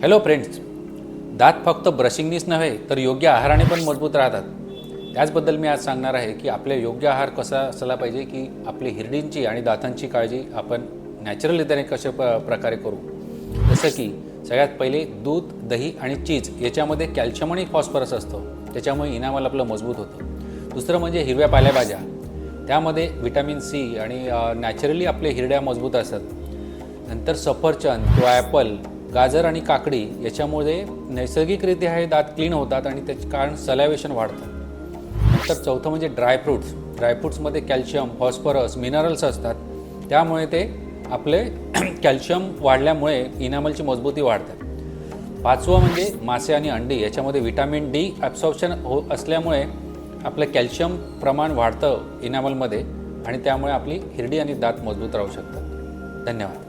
Hello friends, दात फक्त ब्रशिंगनीच नव्हे तर योग्य आहाराने पण मजबूत राहतात। त्याचबद्दल मी आज सांगणार आहे की आपले योग्य आहार कसा असला पाहिजे की आपली हिरडींची आणि दातांची काळजी आपण नॅचरल रीतीने कशा प्रकारे करू। जसं की सगळ्यात पहिले दूध, दही आणि चीज याच्यामध्ये कॅल्शियम आणि फॉस्फरस असतो, त्याच्यामुळे इनामल आपलं मजबूत होतं। दुसरं म्हणजे हिरव्या पालेभाज्या, त्यामध्ये व्हिटॅमिन सी आणि नॅचरली आपले हिरड्या मजबूत असतात। नंतर सफरचंद किंवा ॲपल, गाजर आणि काकडी याच्यामुळे नैसर्गिकरित्या हे दात क्लीन होतात आणि त्याचे कारण सलायवेशन वाढतं। नंतर चौथं म्हणजे ड्रायफ्रूट्समध्ये कॅल्शियम, फॉस्फरस, मिनरल्स असतात, त्यामुळे ते आपले कॅल्शियम वाढल्यामुळे इनामलची मजबूती वाढते। पाचवं म्हणजे मासे आणि अंडी, याच्यामध्ये व्हिटॅमिन डी ॲब्सॉर्प्शन असल्यामुळे आपलं कॅल्शियम प्रमाण वाढतं इनामलमध्ये आणि त्यामुळे आपली हिरडी आणि दात मजबूत राहू शकतात। धन्यवाद।